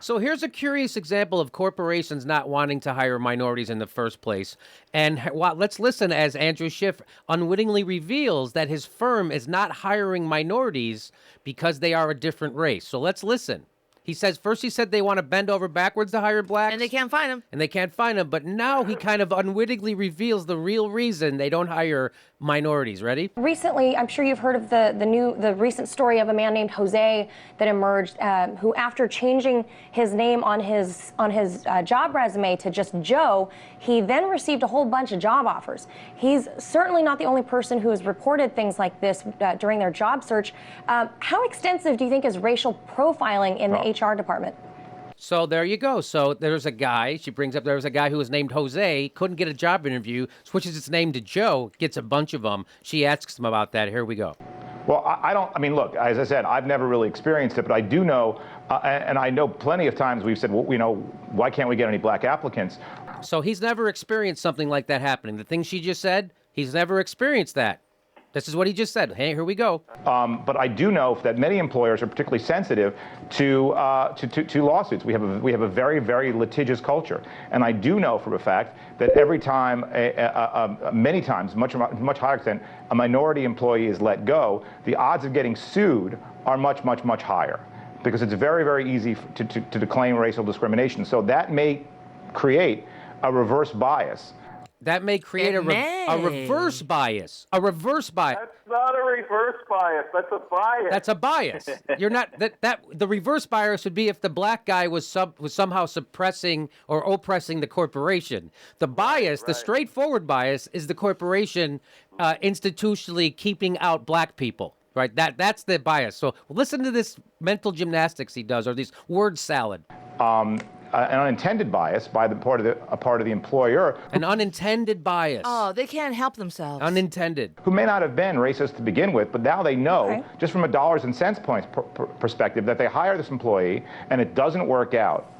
So here's a curious example of corporations not wanting to hire minorities in the first place. And let's listen as Andrew Schiff unwittingly reveals that his firm is not hiring minorities because they are a different race. So let's listen. He says, first he said they want to bend over backwards to hire blacks. And they can't find them. And they can't find them. But now he kind of unwittingly reveals the real reason they don't hire minorities. Ready? Recently, I'm sure you've heard of the recent story of a man named Jose that emerged, who after changing his name on his job resume to just Joe, he then received a whole bunch of job offers. He's certainly not the only person who has reported things like this during their job search. How extensive do you think is racial profiling in the HR department? So there you go. So there's a guy, she brings up, there was a guy who was named Jose, couldn't get a job interview, switches his name to Joe, gets a bunch of them. She asks him about that. Here we go. Well, I mean, look, as I said, I've never really experienced it, but I do know, and I know plenty of times we've said, well, why can't we get any black applicants? So he's never experienced something like that happening. The thing she just said, he's never experienced that. This is what he just said. Hey, here we go. But I do know that many employers are particularly sensitive to lawsuits. We have a very, very litigious culture, and I do know for a fact that every time, many times, much higher extent, a minority employee is let go, the odds of getting sued are much, much, much higher, because it's very, very easy to claim racial discrimination. So that may create a reverse bias. That may create a reverse bias. A reverse bias. That's not a reverse bias. That's a bias. That's a bias. You're not that the reverse bias would be if the black guy was somehow suppressing or oppressing the corporation. The bias, the straightforward bias, is the corporation institutionally keeping out black people. Right. That's the bias. So listen to this mental gymnastics he does, or these word salad. An unintended bias by a part of the employer. An unintended bias. Oh, they can't help themselves. Unintended. Who may not have been racist to begin with, but now they know, just from a dollars and cents points perspective, that they hire this employee and it doesn't work out.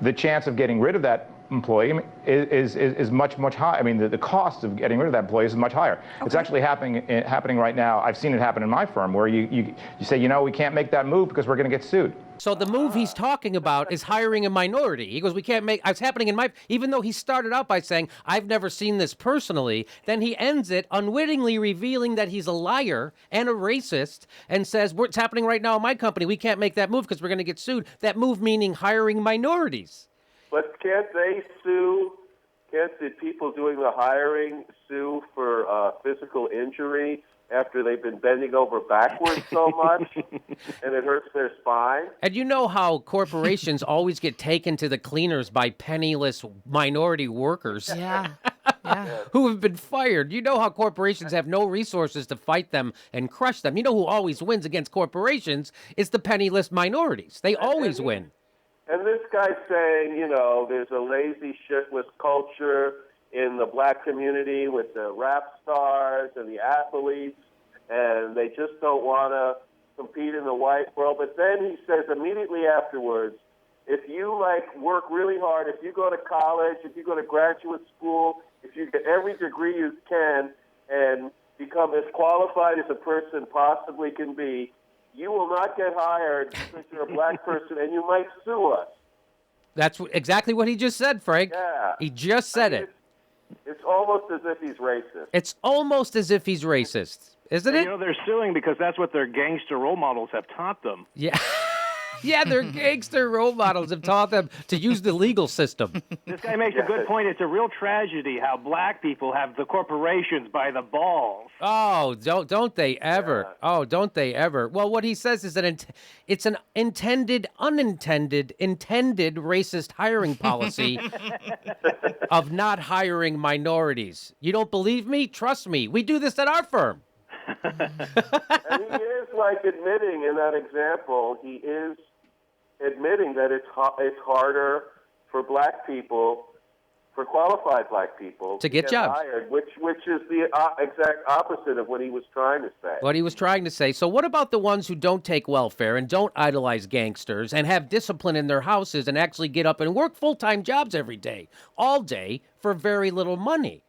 The chance of getting rid of that employee is much, much higher. I mean, the cost of getting rid of that employee is much higher. Okay. It's actually happening right now. I've seen it happen in my firm, where you say, we can't make that move because we're going to get sued. So the move he's talking about is hiring a minority. He goes, it's happening in my, even though he started out by saying, I've never seen this personally, then he ends it unwittingly revealing that he's a liar and a racist and says, it's happening right now in my company. We can't make that move because we're going to get sued. That move meaning hiring minorities. But can't they sue? Can't the people doing the hiring sue for physical injury after they've been bending over backwards so much and it hurts their spine? And you know how corporations always get taken to the cleaners by penniless minority workers. Yeah. Who have been fired. You know how corporations have no resources to fight them and crush them. You know who always wins against corporations? It's the penniless minorities. They always win. And this guy's saying, there's a lazy, shitless culture in the black community with the rap stars and the athletes, and they just don't want to compete in the white world. But then he says immediately afterwards, if you work really hard, if you go to college, if you go to graduate school, if you get every degree you can and become as qualified as a person possibly can be, you will not get hired because you're a black person, and you might sue us. That's exactly what he just said, Frank. Yeah. He just said it. It's almost as if he's racist. It's almost as if he's racist, isn't it? They're suing because that's what their gangster role models have taught them. Yeah. Yeah, their gangster role models have taught them to use the legal system. This guy makes a good point. It's a real tragedy how black people have the corporations by the balls. Oh, don't they ever. Yeah. Oh, don't they ever. Well, what he says is that it's an intended racist hiring policy of not hiring minorities. You don't believe me? Trust me. We do this at our firm. And he is admitting in that example, he is admitting that it's harder for black people, for qualified black people, to get jobs, hired, which is the exact opposite of what he was trying to say. What he was trying to say. So what about the ones who don't take welfare and don't idolize gangsters and have discipline in their houses and actually get up and work full-time jobs every day, all day, for very little money?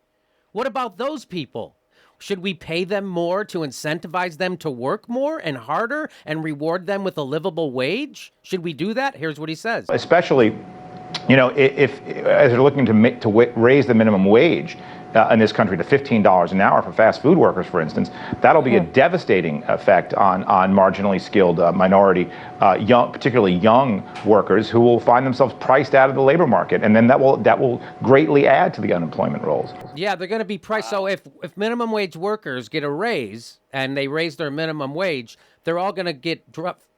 What about those people? Should we pay them more to incentivize them to work more and harder and reward them with a livable wage? Should we do that? Here's what he says. Especially, if as they're looking to raise the minimum wage in this country to $15 an hour for fast food workers, for instance, that'll be a devastating effect on marginally skilled minority, particularly young workers who will find themselves priced out of the labor market, and then that will greatly add to the unemployment rolls. Yeah, they're going to be priced. So if minimum wage workers get a raise and they raise their minimum wage, they're all going to get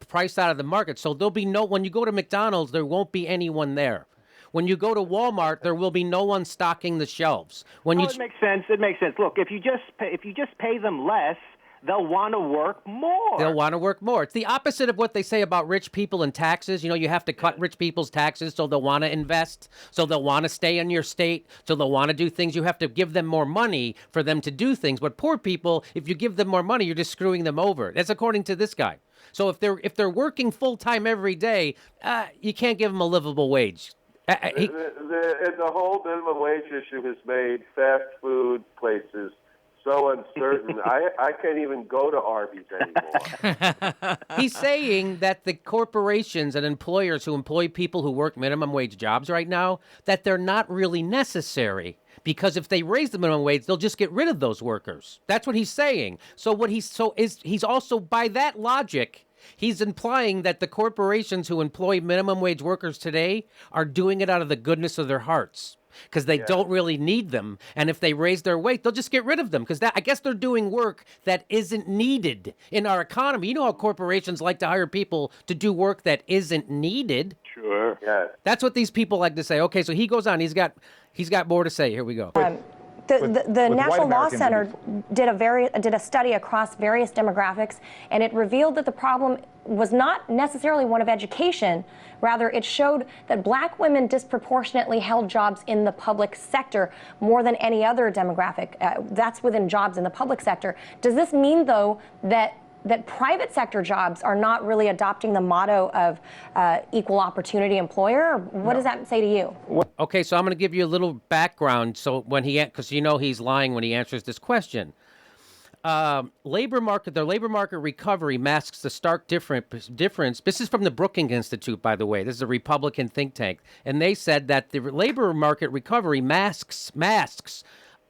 priced out of the market. So there'll be when you go to McDonald's, there won't be anyone there. When you go to Walmart, there will be no one stocking the shelves. It makes sense. It makes sense. Look, if you just pay them less, they'll want to work more. They'll want to work more. It's the opposite of what they say about rich people and taxes. You have to cut rich people's taxes so they'll want to invest, so they'll want to stay in your state, so they'll want to do things. You have to give them more money for them to do things. But poor people, if you give them more money, you're just screwing them over. That's according to this guy. So if they're working full time every day, you can't give them a livable wage. The whole minimum wage issue has made fast food places so uncertain. I can't even go to Arby's anymore. He's saying that the corporations and employers who employ people who work minimum wage jobs right now, that they're not really necessary. Because if they raise the minimum wage, they'll just get rid of those workers. That's what he's saying. So he's also, by that logic, he's implying that the corporations who employ minimum wage workers today are doing it out of the goodness of their hearts because they don't really need them. And if they raise their wage, they'll just get rid of them because I guess they're doing work that isn't needed in our economy. You know how corporations like to hire people to do work that isn't needed. Sure. Yeah. That's what these people like to say. Okay, so he goes on. He's got more to say. Here we go. The National Law Center did a study across various demographics, and it revealed that the problem was not necessarily one of education. Rather, it showed that black women disproportionately held jobs in the public sector more than any other demographic. That's within jobs in the public sector. Does this mean, though, that private sector jobs are not really adopting the motto of equal opportunity employer? Or what does that say to you? Okay, so I'm going to give you a little background. So because he's lying when he answers this question. The labor market recovery masks the stark difference. This is from the Brookings Institute, by the way. This is a Republican think tank. And they said that the labor market recovery masks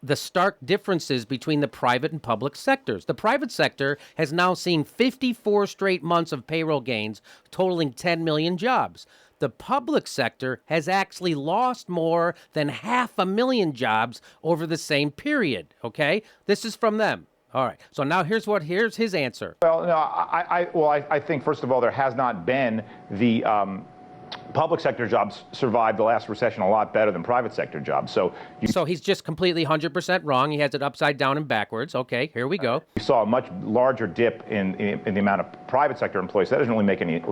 the stark differences between the private and public sectors. The private sector has now seen 54 straight months of payroll gains, totaling 10 million jobs. The public sector has actually lost more than 500,000 jobs over the same period, okay? This is from them. All right. So now here's his answer. Well, no, I think, first of all, there has not been the public sector jobs survived the last recession a lot better than private sector jobs. So he's just completely 100% wrong. He has it upside down and backwards. Okay, here we go. You saw a much larger dip in the amount of private sector employees. That doesn't really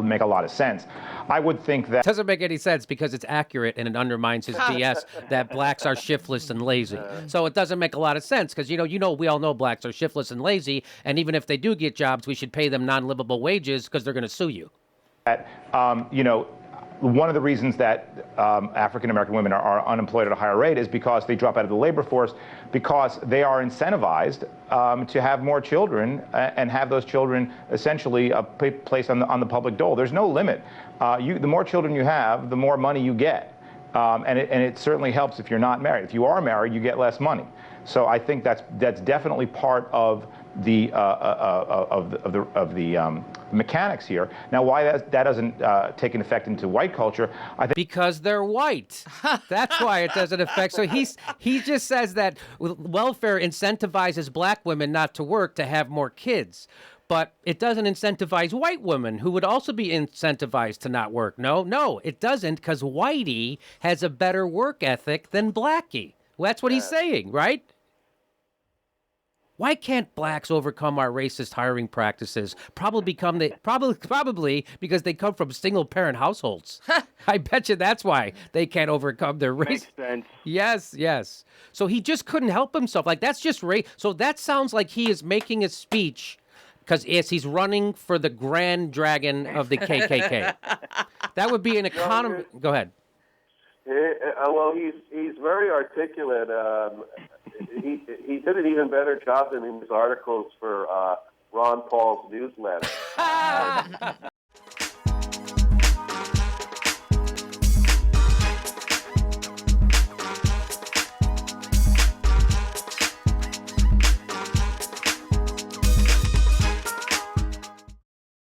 make a lot of sense. I would think that doesn't make any sense because it's accurate and it undermines his BS that blacks are shiftless and lazy. So it doesn't make a lot of sense because we all know blacks are shiftless and lazy, and even if they do get jobs, we should pay them non-livable wages because they're going to sue you. One of the reasons that African-American women are unemployed at a higher rate is because they drop out of the labor force because they are incentivized to have more children and have those children essentially placed on the public dole. There's no limit. The more children you have, the more money you get. And it certainly helps if you're not married. If you are married, you get less money. So I think that's definitely part of the mechanics here. Now, why that doesn't take an effect into white culture? I think because they're white. That's why it doesn't affect. So he just says that welfare incentivizes black women not to work to have more kids. But it doesn't incentivize white women who would also be incentivized to not work. No, it doesn't because Whitey has a better work ethic than Blackie. Well, that's what he's saying, right? Why can't blacks overcome our racist hiring practices? Probably because they come from single-parent households. I bet you that's why they can't overcome their race. Makes sense. Yes. So he just couldn't help himself. Like that's just race. So that sounds like he is making a speech because he's running for the Grand Dragon of the KKK. That would be an economy. Go ahead. Well, he's very articulate. he did an even better job than in his articles for Ron Paul's newsletter.